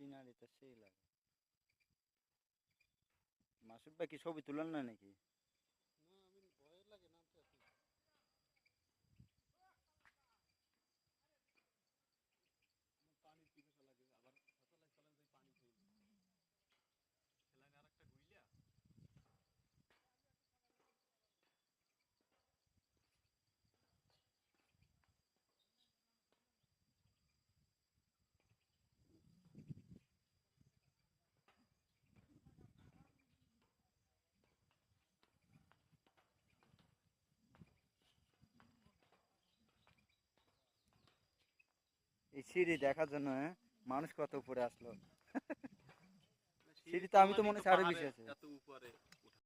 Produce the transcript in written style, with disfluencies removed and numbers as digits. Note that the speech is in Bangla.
সিনারিটা সেই লাগে। মাসুদ ভাই কি ছবি তুলেন না নাকি? না, আমি ভয় লাগে নামতে আছি। পানির পিপাসা লাগে, আবার সকালে চলে যাই পানি খেয়ে। খেলায় আর একটা গুইলা। এই সিঁড়ি দেখার জন্য মানুষ কত উপরে আসলো। সিঁড়ি তো আমি তো মনে হচ্ছে আরো বেশি আছে। এত উপরে